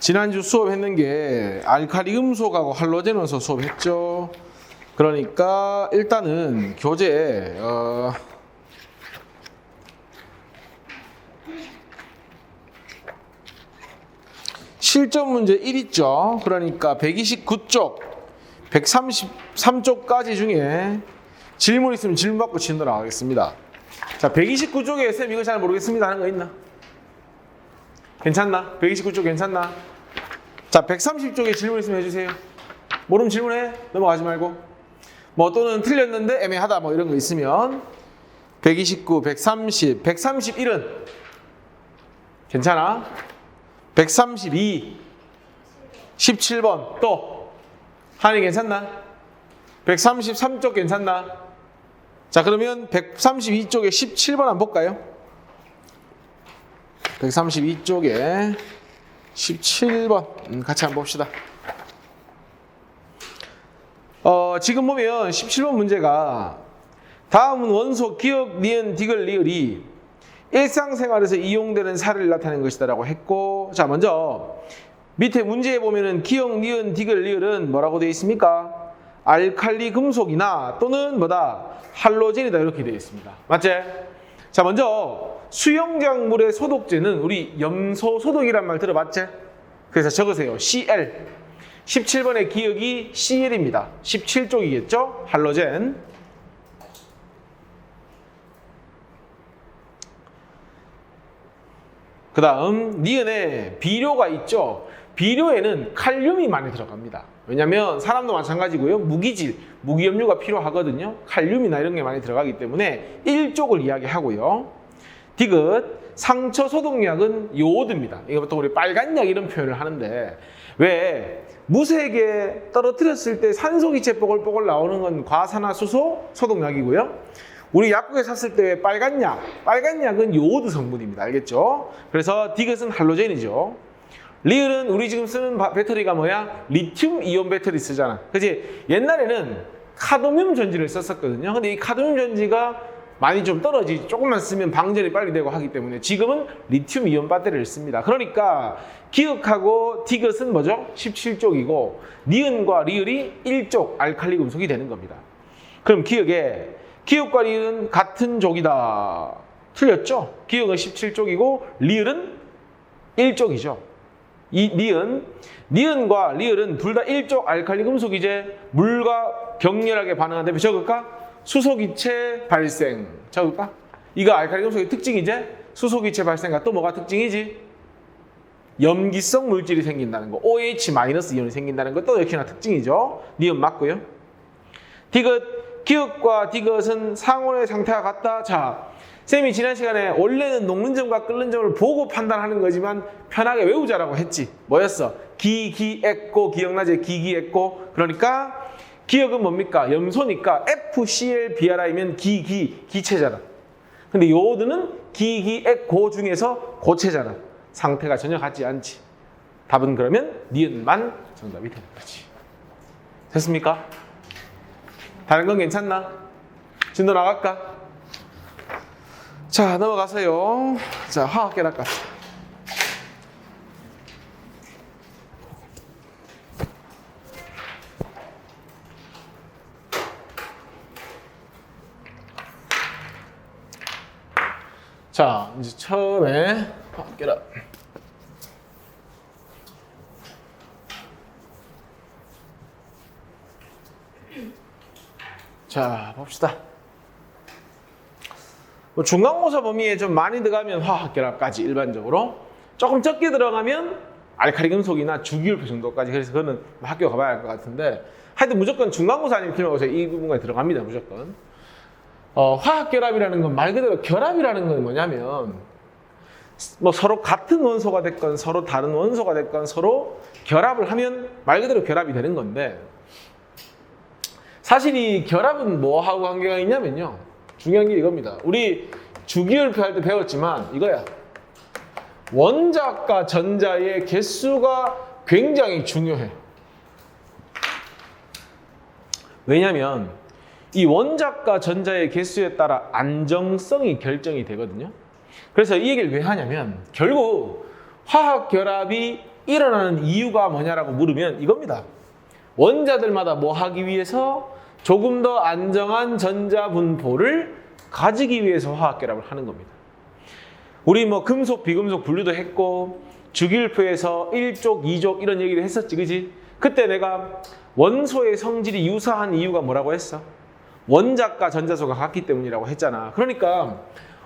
지난주 수업했는 게 알칼리 금속하고 할로젠 원소 수업했죠. 그러니까 일단은 교재 실전 문제 1 있죠. 그러니까 129쪽, 133쪽까지 중에 질문 있으면 질문 받고 진도 나가겠습니다. 자, 129쪽에 쌤 이거 잘 모르겠습니다 하는 거 있나? 괜찮나? 129쪽 괜찮나? 자, 130쪽에 질문 있으면 해주세요. 모르면 질문해. 넘어가지 말고. 뭐 또는 틀렸는데 애매하다 뭐 이런 거 있으면 129, 130, 131은 괜찮아? 132, 17번 또 한이 괜찮나? 133쪽 괜찮나? 자, 그러면 132쪽에 17번 한번 볼까요? 132쪽에 17번 같이 한번 봅시다. 지금 보면 17번 문제가 다음은 원소 기억, 니은, 디귿, 리을이 일상생활에서 이용되는 사례를 나타낸 것이다 라고 했고, 자, 먼저 밑에 문제에 보면은 기억, 니은, 디귿, 리을은 뭐라고 되어 있습니까? 알칼리 금속이나 또는 뭐다? 할로젠이다 이렇게 되어 있습니다. 맞지? 자, 먼저 수영장물의 소독제는 우리 염소 소독이란 말 들어봤지? 그래서 적으세요. Cl. 17번의 기억이 Cl입니다. 17쪽이겠죠? 할로젠. 그 다음 니은에 비료가 있죠? 비료에는 칼륨이 많이 들어갑니다. 왜냐하면 사람도 마찬가지고요. 무기질, 무기염료가 필요하거든요. 칼륨이나 이런 게 많이 들어가기 때문에 1쪽을 이야기하고요. 디귿, 상처 소독약은 요오드입니다. 이거 보통 우리 빨간 약 이런 표현을 하는데, 왜 무색에 떨어뜨렸을 때 산소기체 뽀글뽀글 나오는 건 과산화수소 소독약이고요. 우리 약국에 샀을 때 빨간 약은 요오드 성분입니다. 알겠죠? 그래서 디귿은 할로젠이죠. 리을은 우리 지금 쓰는 배터리가 뭐야? 리튬 이온 배터리 쓰잖아. 그치? 옛날에는 카드뮴 전지를 썼었거든요. 근데 이 카드뮴 전지가 많이 좀 떨어지지, 조금만 쓰면 방전이 빨리 되고 하기 때문에 지금은 리튬 이온 배터리를 씁니다. 그러니까 기억하고 디귿은 뭐죠? 17쪽이고 니은과 리을이 1쪽 알칼리 금속이 되는 겁니다. 그럼 기억에 기억과 리을은 같은 족이다. 틀렸죠? 기억은 17쪽이고 리을은 1쪽이죠. 이 니은과 리을은 둘 다 1쪽 알칼리 금속이제 물과 격렬하게 반응한다면 적을까? 수소기체 발생. 적을까? 이거 알칼리 금속의 특징이제 수소기체 발생과 또 뭐가 특징이지? 염기성 물질이 생긴다는 거. OH- 이온이 생긴다는 것도 역시나 특징이죠. 니은 맞고요. 디귿, 기억과 디귿은 상온의 상태와 같다. 자, 쌤이 지난 시간에 원래는 녹는 점과 끓는 점을 보고 판단하는 거지만 편하게 외우자라고 했지. 뭐였어? 기기액고 기억나지? 기기액고. 그러니까 기억은 뭡니까? 염소니까 FClBr이면 기체잖아. 근데 요오드는 기기액고 중에서 고체잖아. 상태가 전혀 같지 않지. 답은 그러면 니은만 정답이 되는 거지. 됐습니까? 다른 건 괜찮나? 진도 나갈까? 자, 넘어가세요. 자, 화학계락 갑시다. 자, 이제 처음에 화학계락. 자, 봅시다. 뭐 중간고사 범위에 좀 많이 들어가면 화학결합까지 일반적으로, 조금 적게 들어가면 알칼리 금속이나 주기율표 정도까지. 그래서 그거는 학교 가봐야 할 것 같은데, 하여튼 무조건 중간고사 아니면 기말고사 이 부분까지 들어갑니다. 무조건. 화학결합이라는 건 말 그대로 결합이라는 건 뭐냐면 뭐 서로 같은 원소가 됐건 서로 다른 원소가 됐건 서로 결합을 하면 말 그대로 결합이 되는 건데, 사실 이 결합은 뭐하고 관계가 있냐면요, 중요한 게 이겁니다. 우리 주기율표 할 때 배웠지만 이거야. 원자과 전자의 개수가 굉장히 중요해. 왜냐면 이 원자과 전자의 개수에 따라 안정성이 결정이 되거든요. 그래서 이 얘기를 왜 하냐면 결국 화학 결합이 일어나는 이유가 뭐냐라고 물으면 이겁니다. 원자들마다 뭐 하기 위해서 조금 더 안정한 전자 분포를 가지기 위해서 화학결합을 하는 겁니다. 우리 뭐 금속, 비금속 분류도 했고 주기율표에서 1족, 2족 이런 얘기를 했었지, 그지? 그때 내가 원소의 성질이 유사한 이유가 뭐라고 했어? 원자과 전자수가 같기 때문이라고 했잖아. 그러니까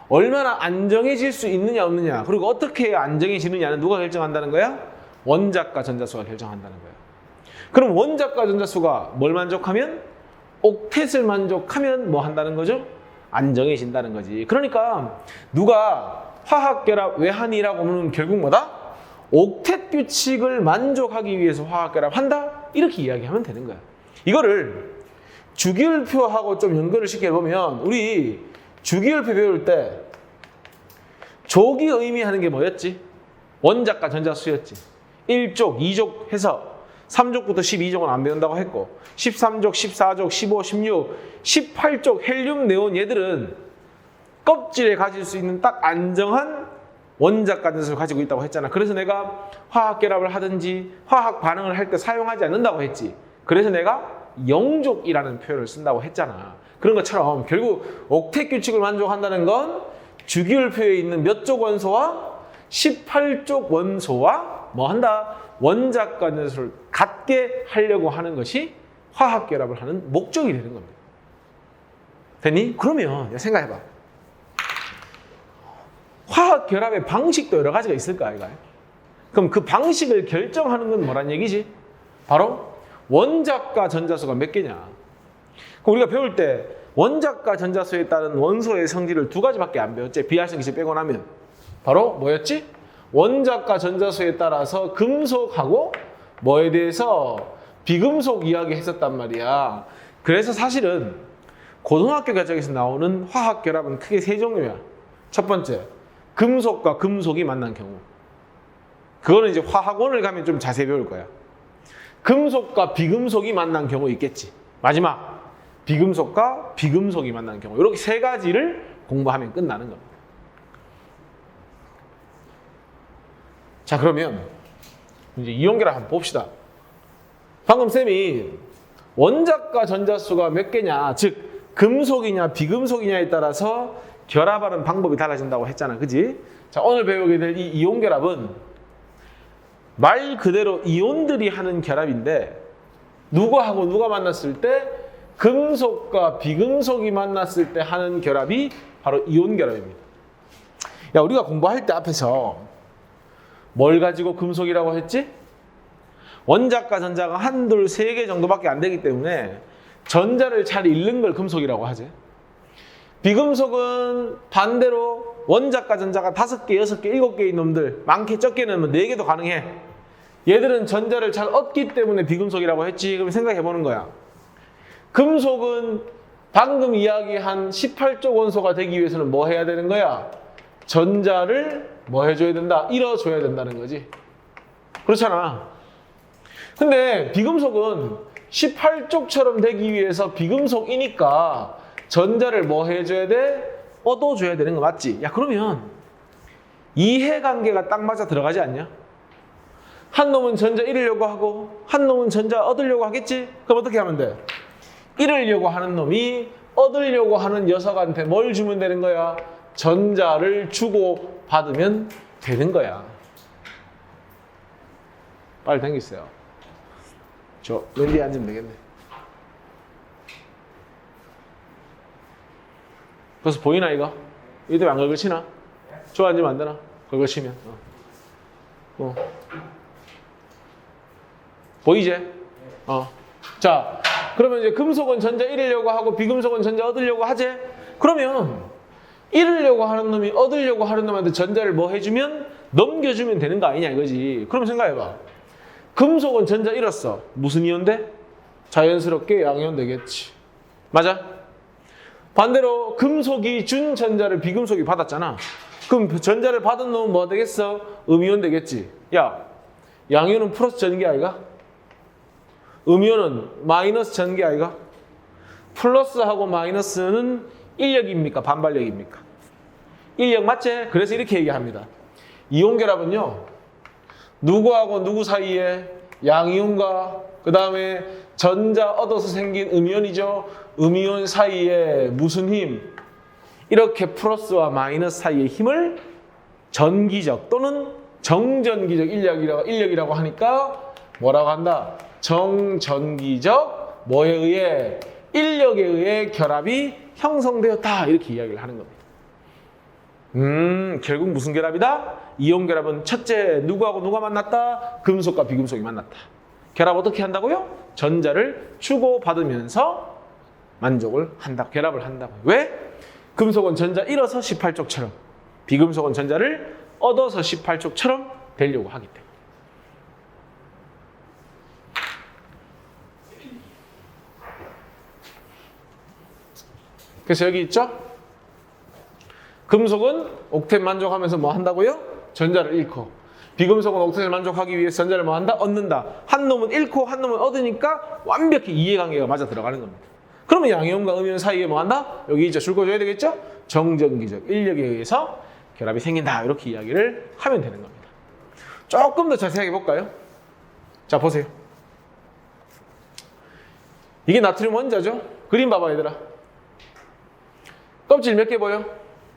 얼마나 안정해질 수 있느냐 없느냐, 그리고 어떻게 해야 안정해지느냐는 누가 결정한다는 거야? 원자과 전자수가 결정한다는 거야. 그럼 원자과 전자수가 뭘 만족하면? 옥텟을 만족하면 뭐 한다는 거죠? 안정해진다는 거지. 그러니까 누가 화학결합 왜 하니라고 물으면 결국 뭐다? 옥텟 규칙을 만족하기 위해서 화학결합한다? 이렇게 이야기하면 되는 거야. 이거를 주기율표하고 좀 연결을 시켜보면 우리 주기율표 배울 때 족이 의미하는 게 뭐였지? 원자과 전자수였지. 1족, 2족 해서 3족부터 12족은 안 배운다고 했고 13족, 14족, 15, 16, 18족 헬륨, 네온 얘들은 껍질에 가질 수 있는 딱 안정한 원자과 전자수를 가지고 있다고 했잖아. 그래서 내가 화학결합을 하든지 화학 반응을 할 때 사용하지 않는다고 했지. 그래서 내가 영족이라는 표현을 쓴다고 했잖아. 그런 것처럼 결국 옥텟 규칙을 만족한다는 건 주기율표에 있는 몇 족 원소와 18족 원소와 뭐 한다? 원자과 전자수를 같게 하려고 하는 것이 화학결합을 하는 목적이 되는 겁니다. 됐니? 그러면 생각해봐. 화학결합의 방식도 여러 가지가 있을까, 이거? 그럼 그 방식을 결정하는 건 뭐란 얘기지? 바로 원자과 전자수가 몇 개냐? 그럼 우리가 배울 때 원자과 전자수에 따른 원소의 성질을 두 가지밖에 안 배웠지? 비활성기체 빼고 나면. 바로 뭐였지? 원자과 전자수에 따라서 금속하고 뭐에 대해서 비금속 이야기 했었단 말이야. 그래서 사실은 고등학교 과정에서 나오는 화학결합은 크게 세 종류야. 첫 번째, 금속과 금속이 만난 경우. 그거는 이제 화학원을 가면 좀 자세히 배울 거야. 금속과 비금속이 만난 경우 있겠지. 마지막, 비금속과 비금속이 만난 경우. 이렇게 세 가지를 공부하면 끝나는 겁니다. 자, 그러면 이제 이온결합 한번 봅시다. 방금 쌤이 원자과 전자수가 몇 개냐, 즉 금속이냐 비금속이냐에 따라서 결합하는 방법이 달라진다고 했잖아, 그지? 자, 오늘 배우게 될 이 이온결합은 말 그대로 이온들이 하는 결합인데 누구하고 누가 만났을 때 금속과 비금속이 만났을 때 하는 결합이 바로 이온결합입니다. 야, 우리가 공부할 때 앞에서 뭘 가지고 금속이라고 했지? 원자과 전자가 한, 둘, 세 개 정도밖에 안 되기 때문에 전자를 잘 잃는 걸 금속이라고 하지. 비금속은 반대로 원자과 전자가 5개, 6개, 7개인 놈들, 많게 적게는 뭐 4개도 가능해. 얘들은 전자를 잘 얻기 때문에 비금속이라고 했지. 그럼 생각해 보는 거야. 금속은 방금 이야기한 18족 원소가 되기 위해서는 뭐 해야 되는 거야? 전자를 뭐 해줘야 된다? 잃어줘야 된다는 거지. 그렇잖아. 근데 비금속은 18족처럼 되기 위해서 비금속이니까 전자를 뭐 해줘야 돼? 얻어줘야 되는 거 맞지? 야, 그러면 이해관계가 딱 맞아 들어가지 않냐? 한 놈은 전자 잃으려고 하고 한 놈은 전자 얻으려고 하겠지? 그럼 어떻게 하면 돼? 잃으려고 하는 놈이 얻으려고 하는 녀석한테 뭘 주면 되는 거야? 전자를 주고 받으면 되는 거야. 빨리 당기세요. 저 맨 뒤에 앉으면 되겠네. 벌써 보이나 이거? 이거 때문에 안 걸걸치나? 저 앉으면 안 되나? 걸걸치면. 보이지? 자, 그러면 이제 금속은 전자 잃으려고 하고 비금속은 전자 얻으려고 하지? 그러면 잃으려고 하는 놈이 얻으려고 하는 놈한테 전자를 뭐 해주면? 넘겨주면 되는 거 아니냐 이거지. 그럼 생각해봐. 금속은 전자 잃었어. 무슨 이온 돼? 자연스럽게 양이온 되겠지. 맞아? 반대로 금속이 준 전자를 비금속이 받았잖아. 그럼 전자를 받은 놈은 뭐 되겠어? 음이온 되겠지. 야, 양이온은 플러스 전기 아이가? 음이온은 마이너스 전기 아이가? 플러스하고 마이너스는 인력입니까? 반발력입니까? 인력 맞지? 그래서 이렇게 얘기합니다. 이온결합은요, 누구하고 누구 사이에 양이온과 그 다음에 전자 얻어서 생긴 음이온이죠. 음이온 사이에 무슨 힘? 이렇게 플러스와 마이너스 사이의 힘을 전기적 또는 정전기적 인력이라고 하니까 뭐라고 한다? 정전기적 뭐에 의해? 인력에 의해 결합이 형성되었다. 이렇게 이야기를 하는 겁니다. 결국 무슨 결합이다? 이온 결합은 첫째 누구하고 누가 만났다? 금속과 비금속이 만났다. 결합 어떻게 한다고요? 전자를 주고받으면서 만족을 한다. 결합을 한다고. 왜? 금속은 전자 잃어서 18쪽처럼 비금속은 전자를 얻어서 18쪽처럼 되려고 하기 때문에. 그래서 여기 있죠? 금속은 옥텟 만족하면서 뭐 한다고요? 전자를 잃고. 비금속은 옥텟을 만족하기 위해서 전자를 뭐 한다? 얻는다. 한 놈은 잃고 한 놈은 얻으니까 완벽히 이해관계가 맞아 들어가는 겁니다. 그러면 양이온과 음이온 사이에 뭐 한다? 여기 이제 줄 거줘야 되겠죠? 정전기적 인력에 의해서 결합이 생긴다. 이렇게 이야기를 하면 되는 겁니다. 조금 더 자세하게 볼까요? 자, 보세요. 이게 나트륨 원자죠? 그림 봐봐, 얘들아. 껍질 몇 개 보여?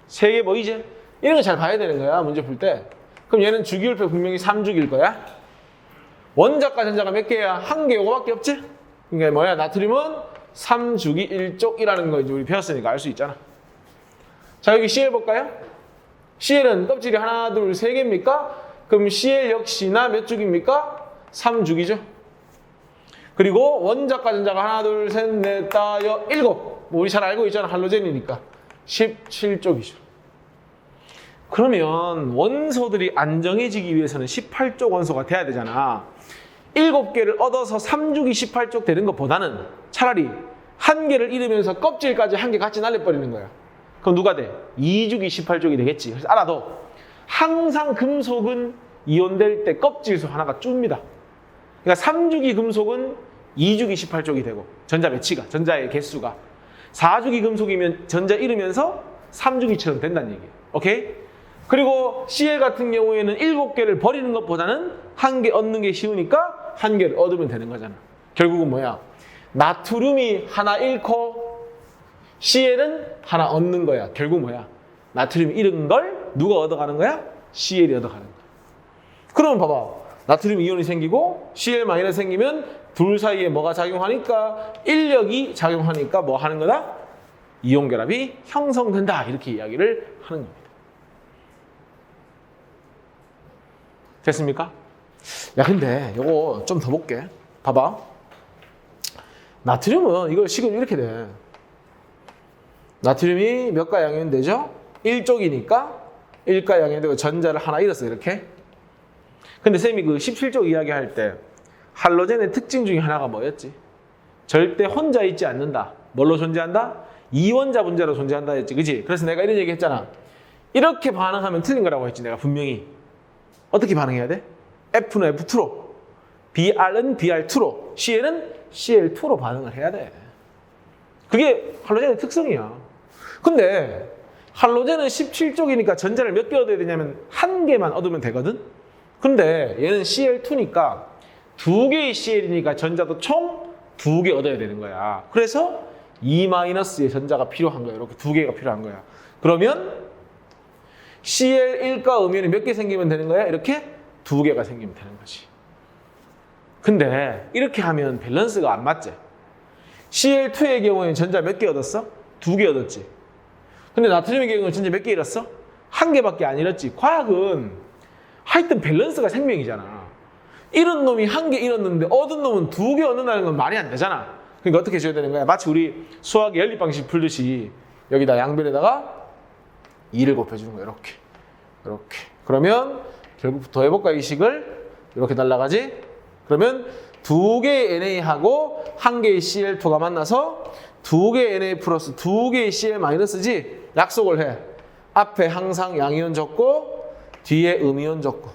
3개 보이지? 이런 거 잘 봐야 되는 거야, 문제 풀 때. 그럼 얘는 주기율표 분명히 3주기일 거야. 원자과 전자가 몇 개야? 1개, 요거밖에 없지? 그러니까 뭐야? 나트륨은 3주기 1족이라는 거 이제 우리 배웠으니까 알 수 있잖아. 자, 여기 CL 볼까요? CL은 껍질이 하나, 둘, 3개입니까? 그럼 CL 역시나 몇 주기입니까? 3주기죠. 그리고 원자과 전자가 하나, 둘, 셋, 넷, 다, 여, 7. 뭐 우리 잘 알고 있잖아. 할로젠이니까. 17쪽이죠. 그러면 원소들이 안정해지기 위해서는 18쪽 원소가 돼야 되잖아. 7개를 얻어서 3주기 18쪽 되는 것보다는 차라리 1개를 잃으면서 껍질까지 1개 같이 날려버리는 거야. 그럼 누가 돼? 2주기 18쪽이 되겠지. 그래서 알아도 항상 금속은 이온될 때 껍질수 하나가 줍니다. 그러니까 3주기 금속은 2주기 18쪽이 되고 전자 매치가, 전자의 개수가 4주기 금속이면 전자 잃으면서 3주기처럼 된다는 얘기예요. 오케이? 그리고 CL 같은 경우에는 7개를 버리는 것보다는 1개 얻는 게 쉬우니까 1개를 얻으면 되는 거잖아. 결국은 뭐야? 나트륨이 하나 잃고 CL은 하나 얻는 거야. 결국 뭐야? 나트륨이 잃은 걸 누가 얻어가는 거야? CL이 얻어가는 거야. 그러면 봐봐. 나트륨 이온이 생기고 CL- 생기면 둘 사이에 뭐가 작용하니까 인력이 작용하니까 뭐 하는 거다? 이온 결합이 형성된다. 이렇게 이야기를 하는 겁니다. 됐습니까? 야, 근데 이거 좀 더 볼게. 봐봐. 나트륨은 이거 식은 이렇게 돼. 나트륨이 몇 가 양이온 되죠? 1쪽이니까 1가 양이온 되고 전자를 하나 잃었어, 이렇게. 근데 쌤이 그 17쪽 이야기할 때 할로젠의 특징 중에 하나가 뭐였지? 절대 혼자 있지 않는다. 뭘로 존재한다? 이원자 분자로 존재한다 했지, 그치? 그래서 내가 이런 얘기 했잖아. 이렇게 반응하면 틀린 거라고 했지, 내가 분명히. 어떻게 반응해야 돼? F는 F2로, Br은 Br2로, CL은 CL2로 반응을 해야 돼. 그게 할로젠의 특성이야. 근데 할로젠은 17쪽이니까 전자를 몇 개 얻어야 되냐면 1개만 얻으면 되거든? 근데 얘는 CL2니까 2개의 CL이니까 전자도 총 2개 얻어야 되는 거야. 그래서 E-의 전자가 필요한 거야. 이렇게 2개가 필요한 거야. 그러면 CL1과 음이온이 몇 개 생기면 되는 거야? 이렇게 2개가 생기면 되는 거지. 근데 이렇게 하면 밸런스가 안 맞지. CL2의 경우에는 전자 몇 개 얻었어? 2개 얻었지. 근데 나트륨의 경우는 전자 몇 개 잃었어? 1개밖에 안 잃었지. 과학은 하여튼 밸런스가 생명이잖아. 잃은 놈이 1개 잃었는데 얻은 놈은 2개 얻는다는 건 말이 안 되잖아. 그러니까 어떻게 해줘야 되는 거야? 마치 우리 수학의 연립방식 풀듯이 여기다 양변에다가 2를 곱해주는 거야. 이렇게. 이렇게. 그러면 결국 더해볼까? 이 식을 이렇게 날라가지? 그러면 2개의 NA하고 1개의 CL2가 만나서 2개의 NA 플러스 2개의 CL 마이너스지? 약속을 해. 앞에 항상 양이온 적고 뒤에 음이온 적고.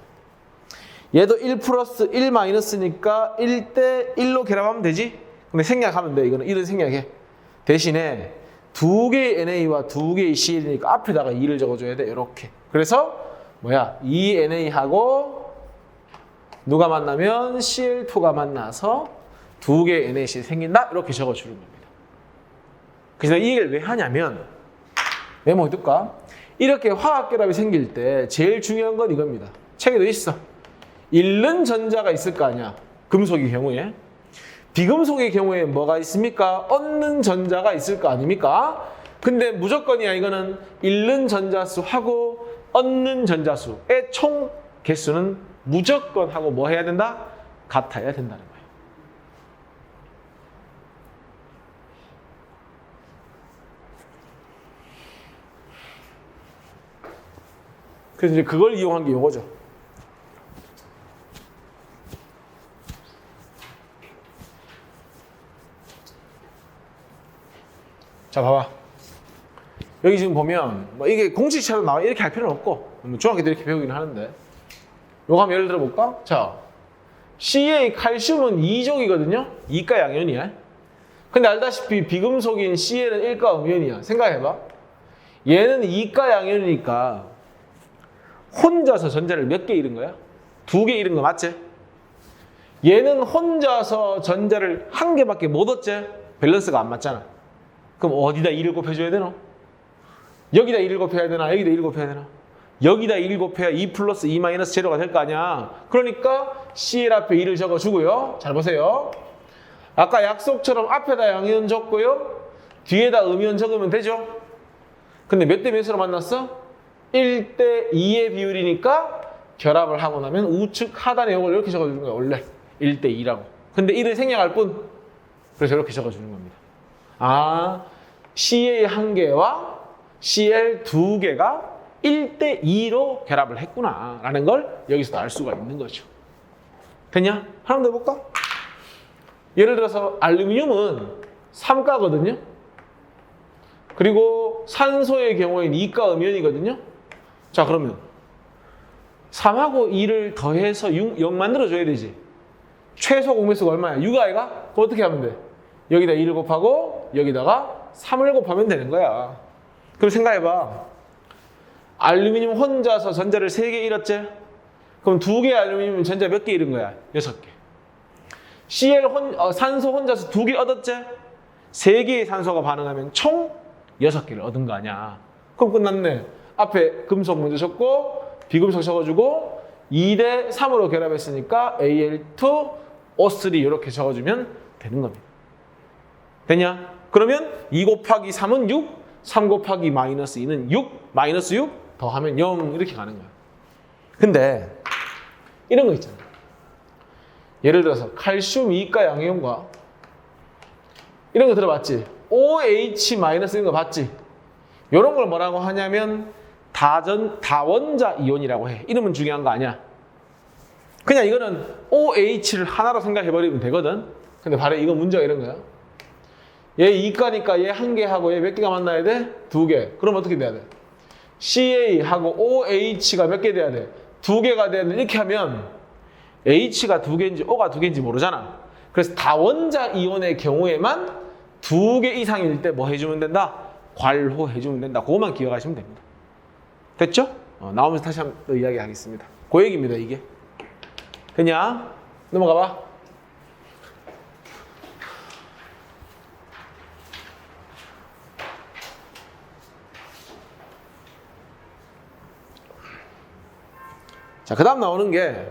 얘도 1 플러스 1 마이너스니까 1대 1로 결합하면 되지? 근데 생략하면 돼. 이거는 1은 생략해. 대신에 2개의 NA와 2개의 CL이니까 앞에다가 2를 적어줘야 돼. 이렇게. 그래서 뭐야? 2NA하고 누가 만나면 Cl2가 만나서 두 개의 NaCl이 생긴다. 이렇게 적어주는 겁니다. 그래서 이 얘기를 왜 하냐면 메모해둘까? 이렇게 화학결합이 생길 때 제일 중요한 건 이겁니다. 책에도 있어. 잃는 전자가 있을 거 아니야. 금속의 경우에. 비금속의 경우에 뭐가 있습니까? 얻는 전자가 있을 거 아닙니까? 근데 무조건이야. 이거는 잃는 전자수하고 얻는 전자수의 총 개수는 무조건 하고 뭐 해야 된다? 같아야 된다는 거예요. 그래서 이제 그걸 이용한 게 이거죠. 자, 봐봐. 여기 지금 보면 뭐 이게 공식처럼 나와 이렇게 할 필요는 없고 중학교 때 이렇게 배우긴 하는데 요거 한번 예를 들어 볼까? 자, Ca 칼슘은 2족이거든요. 2가 양연이야. 근데 알다시피 비금속인 Ca는 1가 음연이야. 생각해봐. 얘는 2가 양연이니까 혼자서 전자를 몇 개 잃은 거야? 2개 잃은 거 맞지? 얘는 혼자서 전자를 1개밖에 못 얻지? 밸런스가 안 맞잖아. 그럼 어디다 2를 곱해줘야 되나? 여기다 2를 곱해야 되나? 여기다 2를 곱해야 되나? 여기다 2를 곱해야 2 플러스 2 마이너스 제로가 될 거 아니야. 그러니까 Cl 앞에 2를 적어주고요. 잘 보세요. 아까 약속처럼 앞에다 양이온 적고요. 뒤에다 음이온 적으면 되죠. 근데 몇 대 몇으로 만났어? 1대 2의 비율이니까 결합을 하고 나면 우측 하단에 이걸 이렇게 적어주는 거야. 원래 1대 2라고. 근데 1을 생략할 뿐. 그래서 이렇게 적어주는 겁니다. 아, Ca 1개와 Cl 2개가 1대 2로 결합을 했구나 라는 걸 여기서도 알 수가 있는 거죠. 됐냐? 하나 더 해볼까? 예를 들어서 알루미늄은 3가거든요. 그리고 산소의 경우에는 2가 음연이거든요. 자, 그러면 3하고 2를 더해서 0 만들어줘야 되지. 최소 공배수가 얼마야? 6 아이가? 그럼 어떻게 하면 돼? 여기다 2를 곱하고 여기다가 3을 곱하면 되는 거야. 그럼 생각해봐. 알루미늄 혼자서 전자를 3개 잃었지? 그럼 2개의 알루미늄은 전자 몇 개 잃은 거야? 6개. Cl 산소 혼자서 2개 얻었지? 3개의 산소가 반응하면 총 6개를 얻은 거 아니야. 그럼 끝났네. 앞에 금속 먼저 적고 비금속 적어주고 2대 3으로 결합했으니까 Al2O3 이렇게 적어주면 되는 겁니다. 됐냐? 그러면 2 곱하기 3은 6, 3 곱하기 마이너스 2는 6, 마이너스 6 더하면 0 이렇게 가는 거야. 근데 이런 거 있잖아. 예를 들어서 칼슘 2가 양이온과 이런 거 들어봤지? OH 마이너스 이런 거 봤지? 이런 걸 뭐라고 하냐면 다원자 이온이라고 해. 이름은 중요한 거 아니야. 그냥 이거는 OH를 하나로 생각해버리면 되거든. 근데 바로 이거 문제가 이런 거야. 얘 2가니까 얘 1개 하고 얘 몇 개가 만나야 돼? 2개. 그럼 어떻게 돼야 돼? CA하고 OH가 몇 개 돼야 돼? 2개가 돼야 돼. 이렇게 하면 H가 2개인지 O가 2개인지 모르잖아. 그래서 다원자 이온의 경우에만 2개 이상일 때 뭐 해주면 된다? 괄호해주면 된다. 그것만 기억하시면 됩니다. 됐죠? 나오면서 다시 한번 또 이야기하겠습니다. 그 얘기입니다, 이게. 됐냐? 넘어가 봐. 자, 그 다음 나오는 게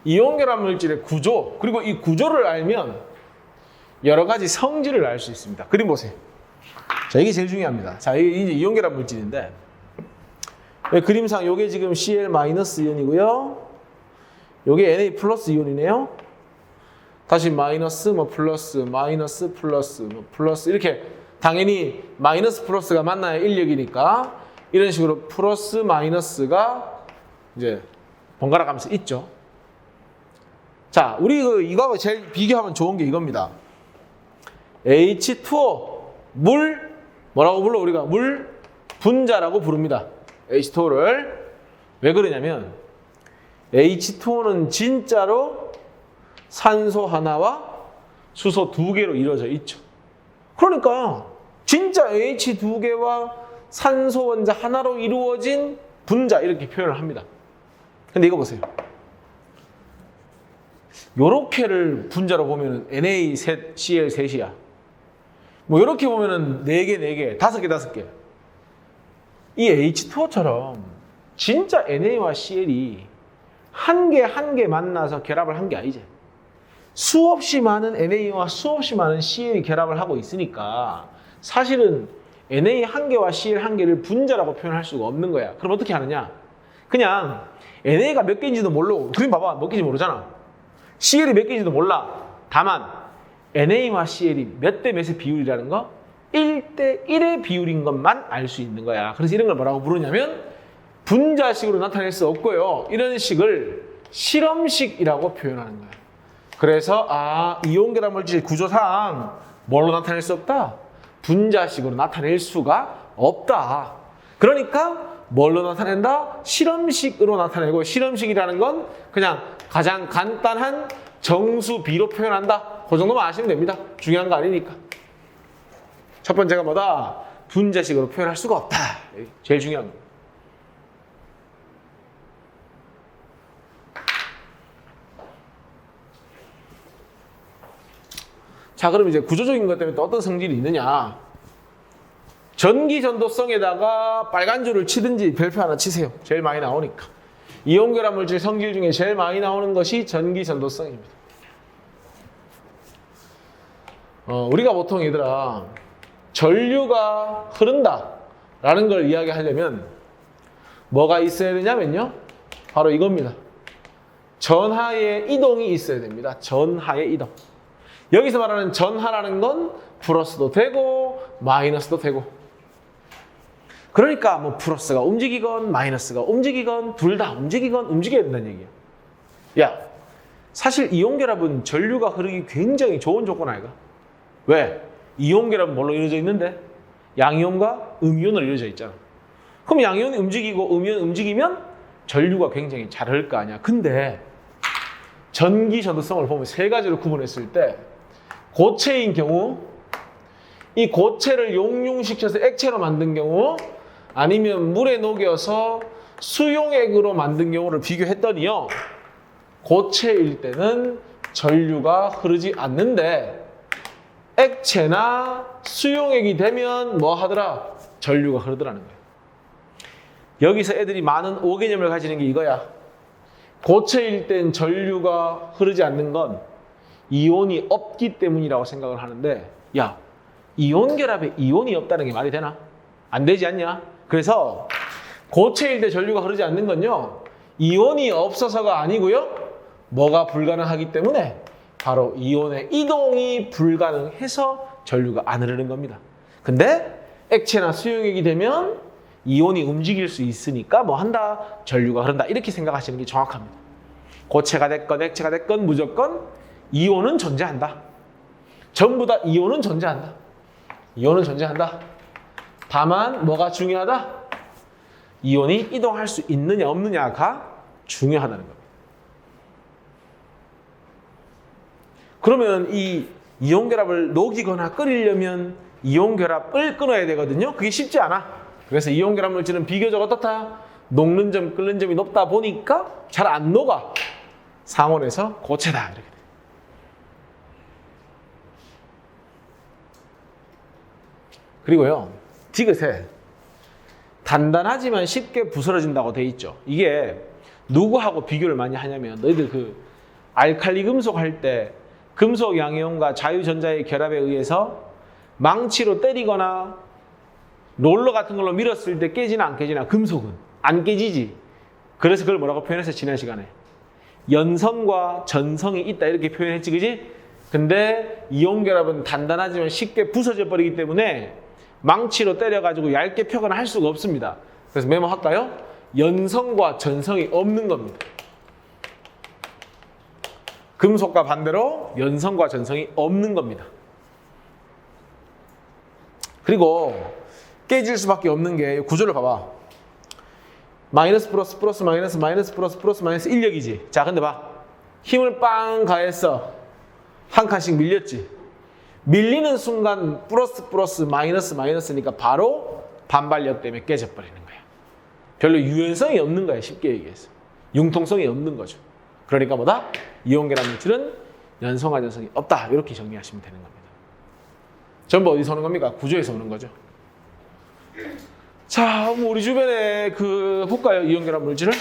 이온결합 물질의 구조, 그리고 이 구조를 알면 여러 가지 성질을 알 수 있습니다. 그림 보세요. 자, 이게 제일 중요합니다. 자, 이게 이제 이온결합 물질인데 그림상 이게 지금 Cl- 이온이고요. 이게 Na 플러스 이온이네요. 다시 마이너스, 뭐 플러스, 마이너스, 플러스, 뭐 플러스 이렇게 당연히 마이너스 플러스가 만나야 인력이니까 이런 식으로 플러스 마이너스가 이제 번갈아 가면서 있죠. 자, 우리 이거하고 제일 비교하면 좋은 게 이겁니다. H2O 물 뭐라고 불러? 우리가 물 분자라고 부릅니다. H2O를 왜 그러냐면 H2O는 진짜로 산소 하나와 수소 2개로 이루어져 있죠. 그러니까 진짜 H 2개와 산소 원자 하나로 이루어진 분자 이렇게 표현을 합니다. 근데 이거 보세요. 요렇게를 분자로 보면은 Na 셋, Cl 셋이야. 뭐 요렇게 보면은 4개, 4개, 5개, 5개. 이 H2O처럼 진짜 NA와 CL이 한 개 한 개 만나서 결합을 한 게 아니지. 수없이 많은 NA와 수없이 많은 CL이 결합을 하고 있으니까 사실은 NA 한 개와 CL 한 개를 분자라고 표현할 수가 없는 거야. 그럼 어떻게 하느냐? 그냥 NA가 몇 개인지도 모르고, 그림 봐봐, 몇 개인지 모르잖아. CL이 몇 개인지도 몰라. 다만 NA와 CL이 몇 대 몇의 비율이라는 거 1대 1의 비율인 것만 알 수 있는 거야. 그래서 이런 걸 뭐라고 부르냐면 분자식으로 나타낼 수 없고요. 이런 식을 실험식이라고 표현하는 거야. 그래서 이온결합 물질 구조상 뭘로 나타낼 수 없다? 분자식으로 나타낼 수가 없다. 그러니까 뭘로 나타낸다? 실험식으로 나타내고, 실험식이라는 건 그냥 가장 간단한 정수비로 표현한다. 그 정도만 아시면 됩니다. 중요한 거 아니니까. 첫 번째가 뭐다? 분자식으로 표현할 수가 없다. 제일 중요한 거. 자, 그럼 이제 구조적인 것 때문에 또 어떤 성질이 있느냐? 전기 전도성에다가 빨간 줄을 치든지 별표 하나 치세요. 제일 많이 나오니까. 이온결합 물질 성질 중에 제일 많이 나오는 것이 전기 전도성입니다. 우리가 보통 얘들아 전류가 흐른다라는 걸 이야기하려면 뭐가 있어야 되냐면요. 바로 이겁니다. 전하의 이동이 있어야 됩니다. 전하의 이동. 여기서 말하는 전하라는 건 플러스도 되고 마이너스도 되고, 그러니까 뭐 플러스가 움직이건 마이너스가 움직이건 둘 다 움직이건 움직여야 된다는 얘기야. 야, 사실 이온결합은 전류가 흐르기 굉장히 좋은 조건 아이가? 왜? 이온결합은 뭘로 이루어져 있는데? 양이온과 음이온으로 이루어져 있잖아. 그럼 양이온이 움직이고 음이온이 움직이면 전류가 굉장히 잘 흐를 거 아니야. 근데 전기 전도성을 보면 세 가지로 구분했을 때, 고체인 경우, 이 고체를 용융시켜서 액체로 만든 경우, 아니면 물에 녹여서 수용액으로 만든 경우를 비교했더니요, 고체일 때는 전류가 흐르지 않는데 액체나 수용액이 되면 뭐 하더라? 전류가 흐르더라는 거예요. 여기서 애들이 많은 오개념을 가지는 게 이거야. 고체일 땐 전류가 흐르지 않는 건 이온이 없기 때문이라고 생각을 하는데, 야, 이온 결합에 이온이 없다는 게 말이 되나? 안 되지 않냐? 그래서 고체일 때 전류가 흐르지 않는 건요, 이온이 없어서가 아니고요, 뭐가 불가능하기 때문에 바로 이온의 이동이 불가능해서 전류가 안 흐르는 겁니다. 근데 액체나 수용액이 되면 이온이 움직일 수 있으니까 뭐 한다? 전류가 흐른다. 이렇게 생각하시는 게 정확합니다. 고체가 됐건 액체가 됐건 무조건 이온은 존재한다. 전부 다 이온은 존재한다. 이온은 존재한다. 다만 뭐가 중요하다? 이온이 이동할 수 있느냐 없느냐가 중요하다는 겁니다. 그러면 이 이온결합을 녹이거나 끓이려면 이온결합을 끊어야 되거든요. 그게 쉽지 않아. 그래서 이온결합 물질은 비교적 어떻다? 녹는 점, 끓는 점이 높다 보니까 잘 안 녹아. 상온에서 고체다. 이렇게 돼. 그리고요, 디귿에 단단하지만 쉽게 부스러진다고 돼 있죠. 이게 누구하고 비교를 많이 하냐면, 너희들 그 알칼리 금속 할 때 금속 양이온과 자유전자의 결합에 의해서 망치로 때리거나 롤러 같은 걸로 밀었을 때 깨지나 안 깨지나? 금속은 안 깨지지. 그래서 그걸 뭐라고 표현했어? 지난 시간에 연성과 전성이 있다 이렇게 표현했지, 그지? 근데 이온결합은 단단하지만 쉽게 부서져 버리기 때문에 망치로 때려가지고 얇게 펴거나 할 수가 없습니다. 그래서 메모할까요? 연성과 전성이 없는 겁니다. 금속과 반대로 연성과 전성이 없는 겁니다. 그리고 깨질 수밖에 없는 게 구조를 봐봐. 마이너스 플러스 플러스 마이너스 마이너스 플러스 플러스 마이너스 인력이지. 자, 근데 봐. 힘을 빵 가했어. 한 칸씩 밀렸지. 밀리는 순간 플러스 플러스 마이너스 마이너스니까 바로 반발력 때문에 깨져버리는 거야. 별로 유연성이 없는 거야. 쉽게 얘기해서. 융통성이 없는 거죠. 그러니까 뭐다? 이온 결합 물질은 연성화전성이 없다. 이렇게 정리하시면 되는 겁니다. 전부 어디서 오는 겁니까? 구조에서 오는 거죠. 자, 우리 주변에 볼까요? 이온 결합 물질을?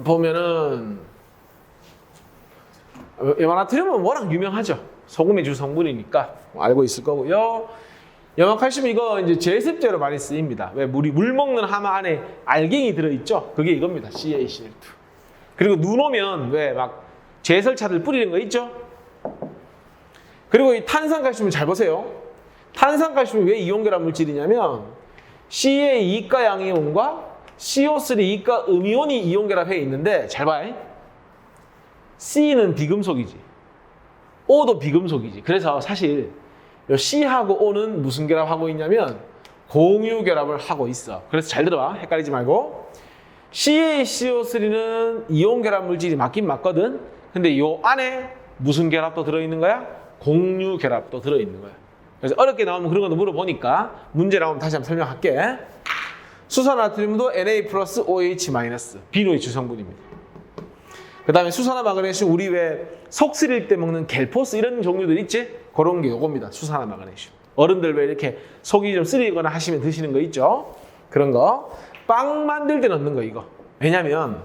보면은 염화나트륨은 워낙 유명하죠. 소금의 주 성분이니까 알고 있을 거고요. 염화칼슘 이거 이제 제습제로 많이 쓰입니다. 왜? 물 먹는 하마 안에 알갱이 들어있죠. 그게 이겁니다. CaCl2. 그리고 눈 오면 왜 막 제설차들 뿌리는 거 있죠. 그리고 이 탄산칼슘을 잘 보세요. 탄산칼슘이 왜 이온결합 물질이냐면 Ca 이가 양이온과 CO3 이가 음이온이 이온결합해 있는데 잘 봐. C는 비금속이지. O도 비금속이지. 그래서 사실 요 C하고 O는 무슨 결합하고 있냐면 공유 결합을 하고 있어. 그래서 잘 들어봐. 헷갈리지 말고. CaCO3는 이온 결합 물질이 맞긴 맞거든. 근데 요 안에 무슨 결합도 들어있는 거야? 공유 결합도 들어있는 거야. 그래서 어렵게 나오면 그런 것도 물어보니까 문제 나오면 다시 한번 설명할게. 수산나트륨도 Na 플러스 OH 마이너스 비료의 주성분입니다. 그 다음에 수산화 마그네슘 우리 왜 속 쓰릴 때 먹는 겔포스 이런 종류들 있지? 그런 게 요겁니다. 수산화 마그네슘. 어른들 왜 이렇게 속이 좀 쓰리거나 하시면 드시는 거 있죠? 그런 거. 빵 만들 때 넣는 거 이거. 왜냐면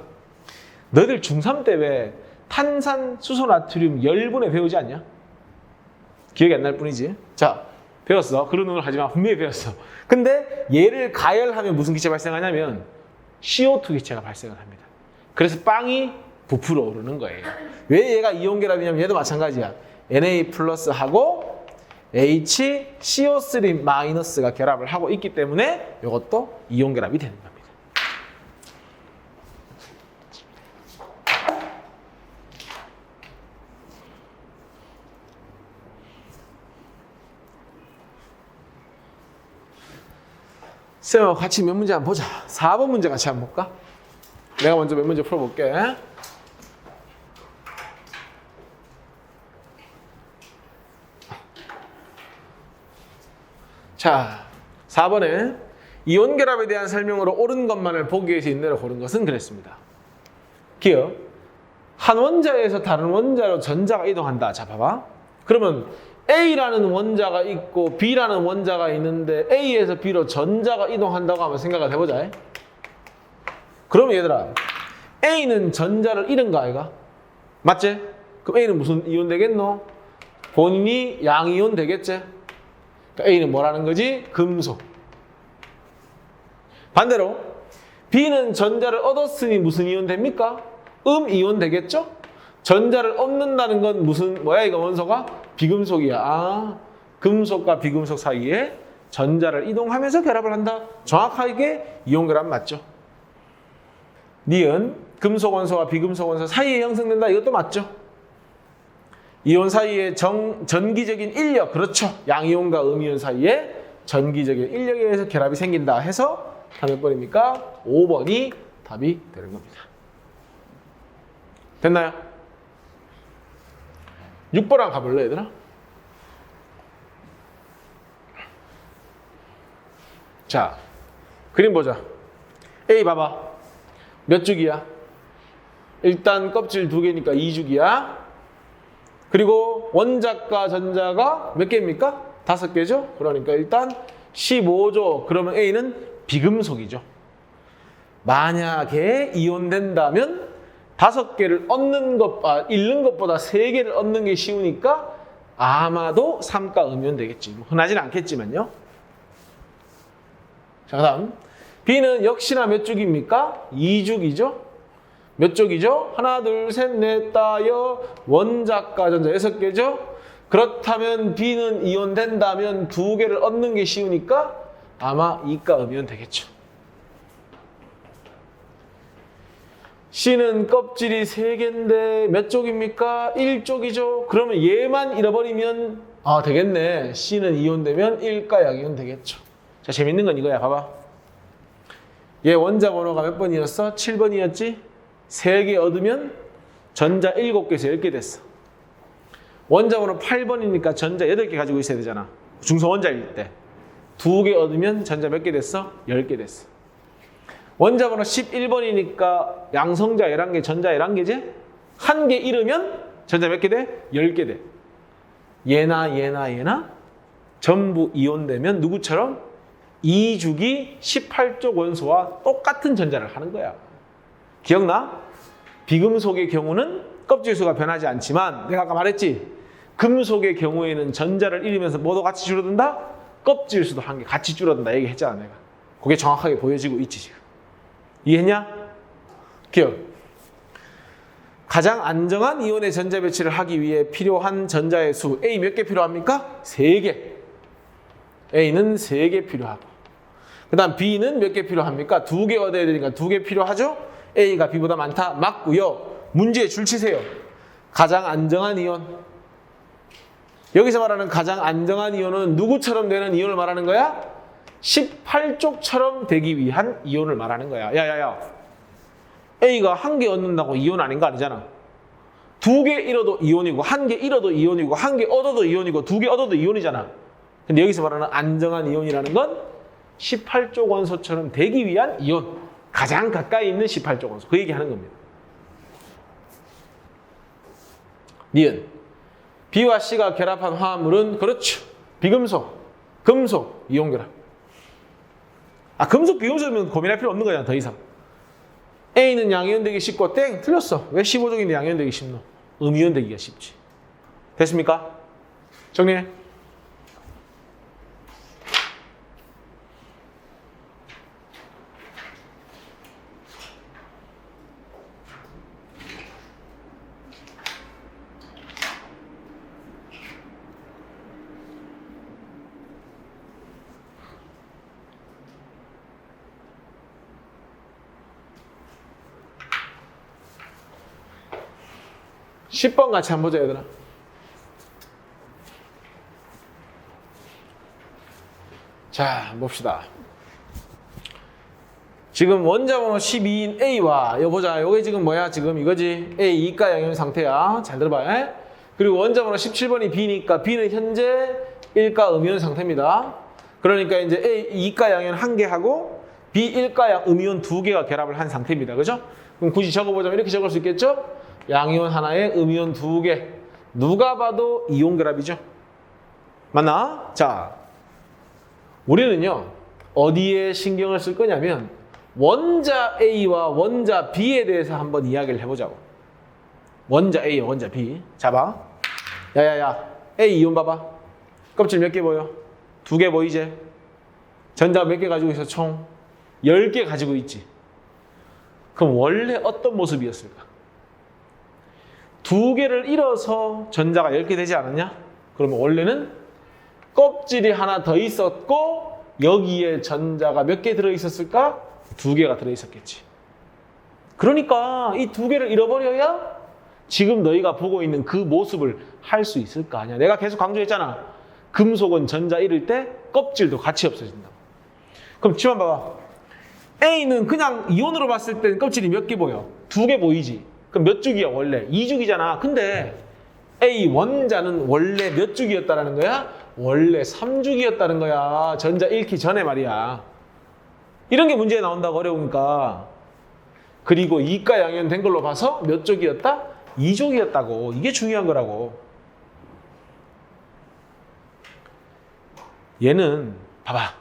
너희들 중3 때 왜 탄산 수소 나트륨 열분에 배우지 않냐? 기억이 안 날 뿐이지. 자, 배웠어. 그런 걸 하지 마. 분명히 배웠어. 근데 얘를 가열하면 무슨 기체 발생하냐면 CO2 기체가 발생을 합니다. 그래서 빵이 부풀어 오르는 거예요. 왜 얘가 이온 결합이냐면 얘도 마찬가지야. Na 플러스하고 HCO3 마이너스가 결합을 하고 있기 때문에 이것도 이온 결합이 되는 겁니다. 쌤하고 같이 몇 문제 한번 보자. 4번 문제 같이 한번 볼까? 내가 먼저 몇 문제 풀어볼게. 자, 4번에 이온 결합에 대한 설명으로 옳은 것만을 보기 위해서 인내를 고른 것은 그랬습니다. 기억. 한 원자에서 다른 원자로 전자가 이동한다. 자, 봐봐. 그러면 A라는 원자가 있고 B라는 원자가 있는데 A에서 B로 전자가 이동한다고 한번 생각을 해보자. 그럼 얘들아, A는 전자를 잃은 거 아이가? 맞지? 그럼 A는 무슨 이온 되겠노? 본인이 양이온 되겠지? 그러니까 A는 뭐라는 거지? 금속. 반대로 B는 전자를 얻었으니 무슨 이온 됩니까? 이온 되겠죠? 전자를 얻는다는 건 뭐야 이거 원소가? 비금속이야. 아, 금속과 비금속 사이에 전자를 이동하면서 결합을 한다. 정확하게 이온 결합 맞죠? 니은 금속 원소와 비금속 원소 사이에 형성된다. 이것도 맞죠? 이온 사이에 전기적인 인력, 그렇죠? 양이온과 음이온 사이에 전기적인 인력에 의해서 결합이 생긴다 해서 몇 번입니까? 5번이 답이 되는 겁니다. 됐나요? 6번 한번 가볼래 얘들아? 자, 그림 보자. A 봐봐. 몇 주기야? 일단 껍질 2개니까 2주기야. 그리고 원자과 전자가 몇 개입니까? 5개죠? 그러니까 일단 15조. 그러면 A는 비금속이죠. 만약에 이온된다면 5개를 잃는 것보다 3개를 얻는 게 쉬우니까 아마도 3가 음이온 되겠지. 흔하진 않겠지만요. 자, 그 다음 B는 역시나 몇 쪽입니까? 2쪽이죠. 몇 쪽이죠? 하나, 둘, 셋, 넷, 다, 여, 원자과 전자 6개죠. 그렇다면 B는 이온된다면 2개를 얻는 게 쉬우니까 아마 2가 음이온 되겠죠. C는 껍질이 3개인데 몇 쪽입니까? 1쪽이죠. 그러면 얘만 잃어버리면 되겠네. C는 이온되면 1가 약이온 되겠죠. 자, 재밌는 건 이거야. 봐봐. 얘 원자 번호가 몇 번이었어? 7번이었지? 3개 얻으면 전자 7개에서 10개 됐어. 원자 번호 8번이니까 전자 8개 가지고 있어야 되잖아. 중소원자일 때. 2개 얻으면 전자 몇 개 됐어? 10개 됐어. 원자번호 11번이니까 양성자 11개, 전자 11개지? 1개 잃으면 전자 몇 개 돼? 10개 돼. 얘나 전부 이온되면 누구처럼? 2주기 18족 원소와 똑같은 전자를 하는 거야. 기억나? 비금속의 경우는 껍질수가 변하지 않지만 내가 아까 말했지? 금속의 경우에는 전자를 잃으면서 뭐도 같이 줄어든다? 껍질수도 한 개 같이 줄어든다 얘기했잖아 내가. 그게 정확하게 보여지고 있지 지금. 이해했냐? 기억. 가장 안정한 이온의 전자 배치를 하기 위해 필요한 전자의 수 A 몇 개 필요합니까? 3개. A는 3개 필요하고 그 다음 B는 몇 개 필요합니까? 2개 얻어야 되니까 2개 필요하죠? A가 B보다 많다? 맞고요. 문제에 줄 치세요. 가장 안정한 이온. 여기서 말하는 가장 안정한 이온은 누구처럼 되는 이온을 말하는 거야? 18족처럼 되기 위한 이온을 말하는 거야. 야야야. A가 1개 얻는다고 이온 아닌 거 아니잖아. 2개 잃어도 이온이고 1개 잃어도 이온이고 1개 얻어도 이온이고 2개 얻어도 이온이잖아. 근데 여기서 말하는 안정한 이온이라는 건 18족 원소처럼 되기 위한 이온. 가장 가까이 있는 18족 원소. 그 얘기하는 겁니다. 니은. B와 C가 결합한 화합물은 그렇죠. 비금속, 금속, 이온 결합. 금속, 비금속이면 고민할 필요 없는 거잖아 더 이상. A는 양이온 되기 쉽고 땡 틀렸어. 왜 15종인데 양이온 되기 쉽노? 음이온 되기가 쉽지. 됐습니까? 정리해. 십 번 같이 한번 보자 얘들아. 자 봅시다. 지금 원자번호 12인 A와 이거 보자. 이게 지금 뭐야? 지금 이거지. A 이가 양이온 상태야. 잘 들어봐. 에? 그리고 원자번호 17번이 B니까 B는 현재 1가 음이온 상태입니다. 그러니까 이제 A 이가 양이온 1개 하고 B 1가 음이온 2개가 결합을 한 상태입니다. 그죠? 그럼 굳이 적어보자면 이렇게 적을 수 있겠죠? 양이온 하나에 음이온 2개. 누가 봐도 이온 결합이죠. 맞나? 자, 우리는요 어디에 신경을 쓸 거냐면 원자 A와 원자 B에 대해서 한번 이야기를 해보자고. 원자 A, 원자 B. 잡아. 야야야, A 이온 봐봐. 껍질 몇 개 보여? 2개 보이지? 전자 몇 개 가지고 있어? 총 10개 가지고 있지. 그럼 원래 어떤 모습이었을까? 2개를 잃어서 전자가 10개 되지 않았냐? 그러면 원래는 껍질이 하나 더 있었고 여기에 전자가 몇 개 들어있었을까? 2개가 들어있었겠지. 그러니까 이 2개를 잃어버려야 지금 너희가 보고 있는 그 모습을 할 수 있을 거 아니야. 내가 계속 강조했잖아. 금속은 전자 잃을 때 껍질도 같이 없어진다고. 그럼 지만 봐봐. A는 그냥 이온으로 봤을 때 껍질이 몇 개 보여? 2개 보이지? 그럼 몇 주기야 원래? 2주기잖아. 근데 A 원자는 원래 몇 주기였다는 거야? 원래 3주기였다는 거야. 전자 잃기 전에 말이야. 이런 게 문제에 나온다고 어려우니까. 그리고 이가 양이온 된 걸로 봐서 몇 족이었다? 2족이었다고. 이게 중요한 거라고. 얘는 봐봐.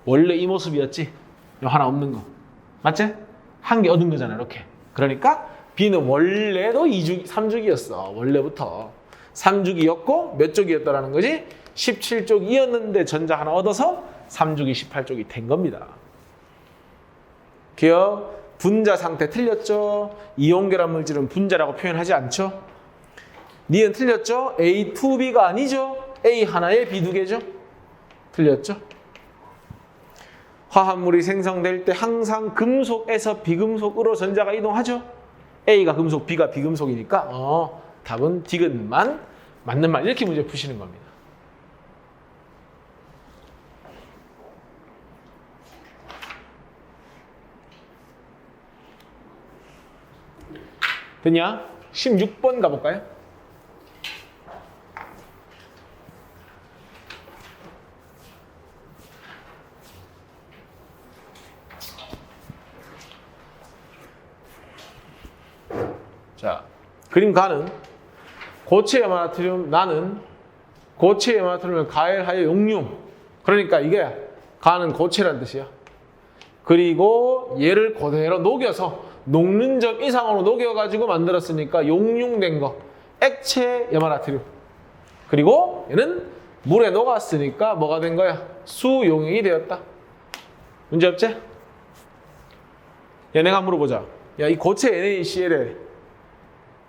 원래 이 모습이었지? 요 하나 없는 거. 맞지? 한 개 얻은 거잖아 이렇게. 그러니까 B는 원래도 2주기, 3주기였어. 원래부터. 3주기였고 몇 족이었다라는 거지? 17족이었는데 전자 하나 얻어서 3주기 18족이 된 겁니다. 기억? 분자 상태 틀렸죠? 이온 결합 물질은 분자라고 표현하지 않죠? 니은 틀렸죠? A2B가 아니죠? A 하나에 B 2개죠? 틀렸죠? 화합물이 생성될 때 항상 금속에서 비금속으로 전자가 이동하죠? A가 금속, B가 비금속이니까 답은 디귿만 맞는 말. 이렇게 문제 푸시는 겁니다. 됐냐? 16번 가볼까요? 그림 가는 고체 염화나트륨 나는 고체 염화나트륨을 가열하여 용융. 그러니까 이게 가는 고체란 뜻이야. 그리고 얘를 그대로 녹여서 녹는 점 이상으로 녹여가지고 만들었으니까 용융된 거. 액체 염화나트륨. 그리고 얘는 물에 녹았으니까 뭐가 된 거야? 수용액이 되었다. 문제 없지? 얘네가 물어보자. 야, 이 고체 NaCl에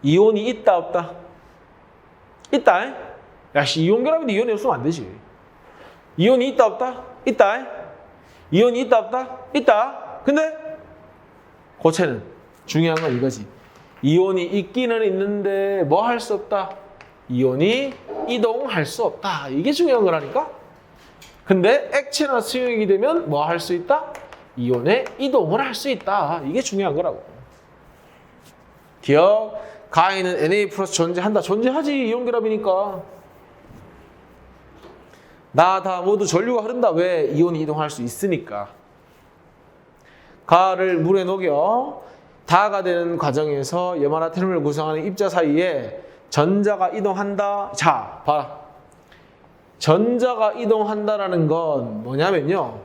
이온이 있다 없다? 있다. 야, 이온 결합인데 이온이 없으면 안 되지. 이온이 있다 없다? 있다. 이온이 있다 없다? 있다. 근데 고체는 중요한 건 이거지. 이온이 있기는 있는데 뭐 할 수 없다? 이온이 이동할 수 없다. 이게 중요한 거라니까? 근데 액체나 수용액이 되면 뭐 할 수 있다? 이온의 이동을 할 수 있다. 이게 중요한 거라고. 기억, 가에는 Na 플러스 존재한다. 존재하지. 이온 결합이니까. 나 다 모두 전류가 흐른다. 왜? 이온이 이동할 수 있으니까. 가를 물에 녹여 다가 되는 과정에서 염화나트륨을 구성하는 입자 사이에 전자가 이동한다. 자, 봐라. 전자가 이동한다라는 건 뭐냐면요.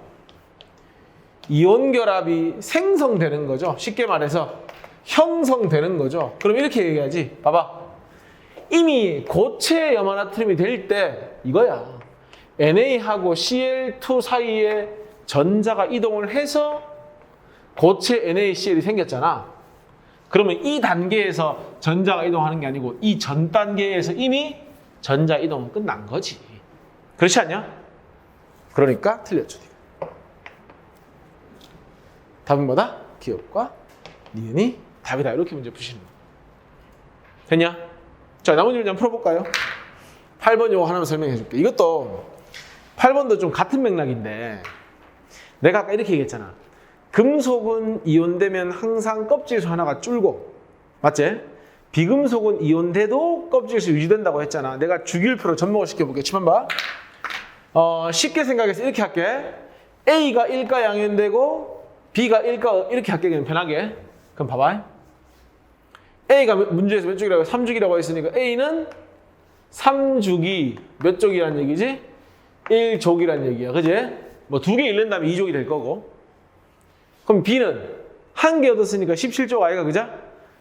이온 결합이 생성되는 거죠. 쉽게 말해서 형성되는 거죠. 그럼 이렇게 얘기하지. 봐봐. 이미 고체 염화나트륨이 될 때 이거야. NA하고 Cl2 사이에 전자가 이동을 해서 고체 NaCl이 생겼잖아. 그러면 이 단계에서 전자가 이동하는 게 아니고 이 전 단계에서 이미 전자 이동은 끝난 거지. 그렇지 않냐? 그러니까 틀렸죠. 답은 뭐다? 기억과 니은이 답이다. 이렇게 문제 푸시는 거. 됐냐? 자, 나머지 문제 한번 풀어볼까요? 8번 요거 하나만 설명해 줄게. 이것도 8번도 좀 같은 맥락인데 내가 아까 이렇게 얘기했잖아. 금속은 이온되면 항상 껍질에서 하나가 줄고, 맞지? 비금속은 이온돼도 껍질에서 유지된다고 했잖아. 내가 주기율표로 접목을 시켜볼게. 치만 봐. 쉽게 생각해서 이렇게 할게. A가 1가 양연되고 B가 1가 이렇게 할게. 그냥 편하게. 그럼 봐봐. A가 문제에서 몇 쪽이라고 3쪽이라고 했으니까 A는 3쪽이 몇 쪽이란 얘기지? 1족이란 얘기야. 그지? 뭐 2개 잃는다면 2족이 될 거고. 그럼 B는 한 개 얻었으니까 17족 아이가, 그죠?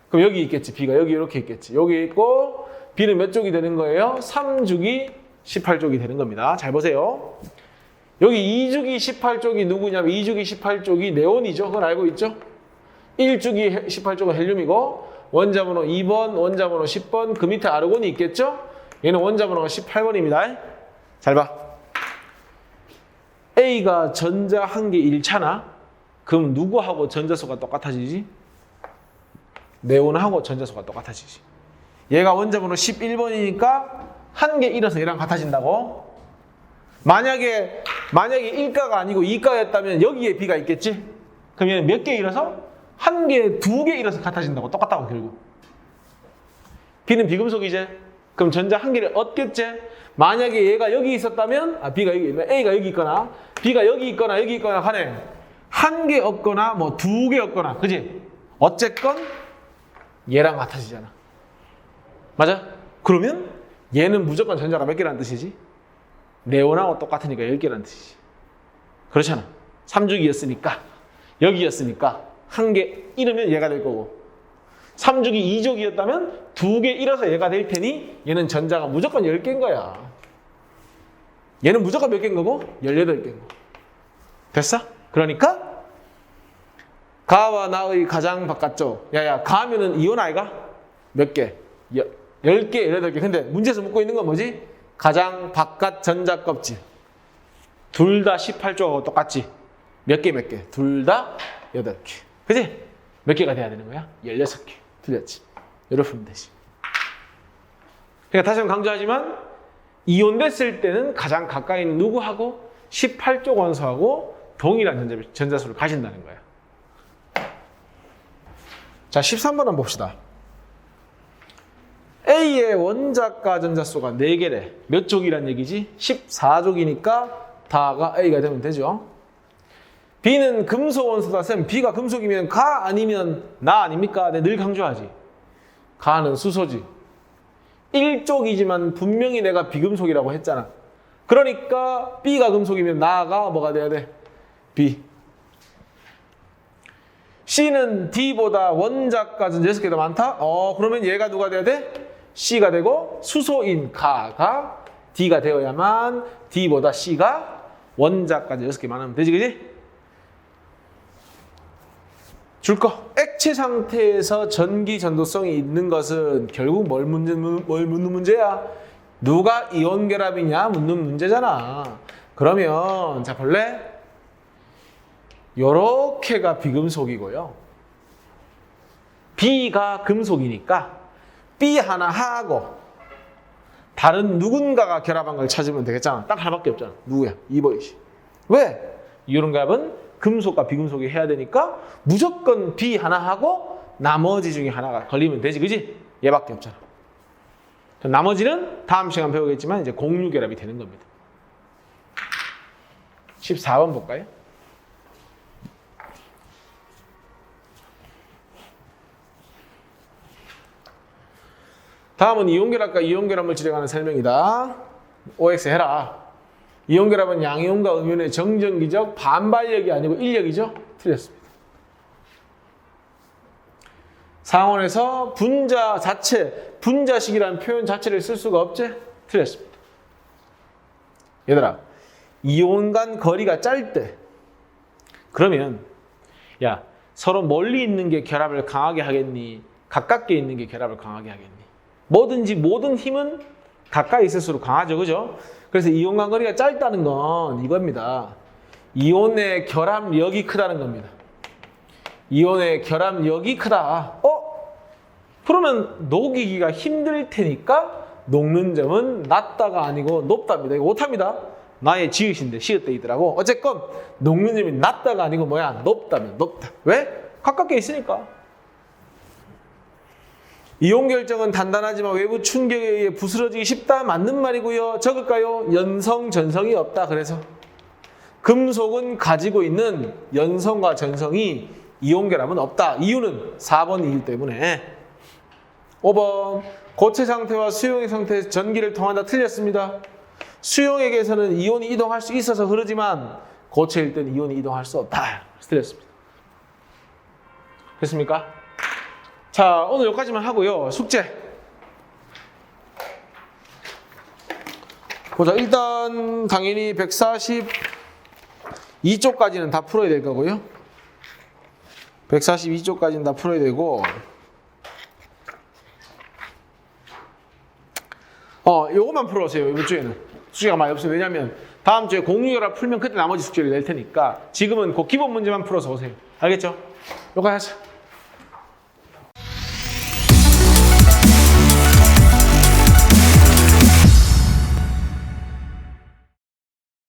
그럼 여기 있겠지. B가 여기 이렇게 있겠지. 여기 있고 B는 몇 족이 되는 거예요? 3족이 18족이 되는 겁니다. 잘 보세요. 여기 2족이 18족이 누구냐면 2족이 18족이 네온이죠. 그건 알고 있죠? 1족이 18족은 헬륨이고 원자번호 2번, 원자번호 10번, 그 밑에 아르곤이 있겠죠? 얘는 원자번호가 18번입니다. 잘 봐. A가 전자 한 개 잃잖아. 그럼 누구하고 전자수가 똑같아지지? 네온하고 전자수가 똑같아지지. 얘가 원자번호 11번이니까 한 개 잃어서 얘랑 같아진다고? 만약에 1가가 아니고 2가였다면 여기에 B가 있겠지? 그럼 얘는 몇 개 잃어서? 한 개, 2개 잃어서 같아진다고. 똑같다고 결국. B는 비금속이지? 그럼 전자 한 개를 얻겠지? 만약에 얘가 여기 있었다면, B가 여기 있면 A가 여기 있거나 B가 여기 있거나 여기 있거나 하네. 한 개 얻거나 뭐 2개 얻거나, 그지? 어쨌건 얘랑 같아지잖아. 맞아? 그러면 얘는 무조건 전자가 몇 개라는 뜻이지? 네온하고 똑같으니까 10개라는 뜻이지. 그렇잖아. 3족이었으니까 여기였으니까 한 개 잃으면 얘가 될 거고 3족이 2족이었다면 2개 잃어서 얘가 될 테니 얘는 전자가 무조건 10개인 거야. 얘는 무조건 몇 개인 거고? 18개인 거. 됐어? 그러니까 가와 나의 가장 바깥쪽. 야야, 가면은 이온 아이가? 몇 개? 10개, 18개. 근데 문제에서 묻고 있는 건 뭐지? 가장 바깥 전자 껍질. 둘 다 18쪽하고 똑같지? 몇 개, 몇 개? 둘 다 8개. 그지? 몇 개가 돼야 되는 거야? 16개. 틀렸지? 이렇게 풀면 되지. 그러니까 다시 한번 강조하지만 이온됐을 때는 가장 가까이 있는 누구하고 18쪽 원소하고 동일한 전자수를 가진다는 거야. 자, 13번 한번 봅시다. A의 원자가 전자수가 4개래. 몇 족이란 얘기지? 14족이니까 다가 A가 되면 되죠. B는 금속 원소다. 쌤, B가 금속이면 가 아니면 나 아닙니까? 내가 늘 강조하지. 가는 수소지. 1족이지만 분명히 내가 비금속이라고 했잖아. 그러니까 B가 금속이면 나가 뭐가 돼야 돼? B. C는 D보다 원자까지 6개 더 많다? 그러면 얘가 누가 돼야 돼? C가 되고 수소인 가가 D가 되어야만 D보다 C가 원자까지 6개 많으면 되지, 그지? 줄 거. 액체 상태에서 전기 전도성이 있는 것은 결국 뭘 묻는 문제야? 누가 이온 결합이냐 묻는 문제잖아. 그러면 자 볼래? 요렇게가 비금속이고요. B가 금속이니까 B 하나 하고 다른 누군가가 결합한 걸 찾으면 되겠잖아. 딱 하나밖에 없잖아. 누구야? 2번이지. 왜? 이온 결합은 금속과 비금속이 해야 되니까 무조건 B 하나 하고 나머지 중에 하나가 걸리면 되지, 그지? 얘밖에 없잖아. 나머지는 다음 시간 배우겠지만 이제 공유 결합이 되는 겁니다. 14번 볼까요? 다음은 이온결합과 이온결합물질에 관한 설명이다. OX 해라. 이온결합은 양이온과 음이온의 정전기적 반발력이 아니고 인력이죠? 틀렸습니다. 상온에서 분자 자체, 분자식이라는 표현 자체를 쓸 수가 없지? 틀렸습니다. 얘들아, 이온 간 거리가 짧 때 그러면 야, 서로 멀리 있는 게 결합을 강하게 하겠니? 가깝게 있는 게 결합을 강하게 하겠니? 뭐든지 모든 힘은 가까이 있을수록 강하죠, 그죠? 그래서 이온 간 거리가 짧다는 건 이겁니다. 이온의 결합력이 크다는 겁니다. 이온의 결합력이 크다. 그러면 녹이기가 힘들 테니까 녹는 점은 낮다가 아니고 높답니다. 이거 못합니다. 나의 지읒인데 시읒돼 있더라고. 어쨌건 녹는 점이 낮다가 아니고 뭐야? 높다면 높다. 왜? 가깝게 있으니까. 이온 결정은 단단하지만 외부 충격에 의해 부스러지기 쉽다. 맞는 말이고요. 적을까요? 연성, 전성이 없다. 그래서 금속은 가지고 있는 연성과 전성이 이온 결합은 없다. 이유는 4번 이유 때문에. 5번 고체 상태와 수용액 상태에서 전기를 통한다. 틀렸습니다. 수용액에서는 이온이 이동할 수 있어서 흐르지만 고체일 때는 이온이 이동할 수 없다. 틀렸습니다. 됐습니까? 자, 오늘 여기까지만 하고요. 숙제. 보자. 일단 당연히 142쪽까지는 다 풀어야 될 거고요. 142쪽까지는 다 풀어야 되고 요것만 풀어오세요. 이번 주에는 숙제가 많이 없어요. 왜냐면 다음 주에 공유결합 풀면 그때 나머지 숙제를 낼 테니까 지금은 그 기본 문제만 풀어서 오세요. 알겠죠? 요거 하자.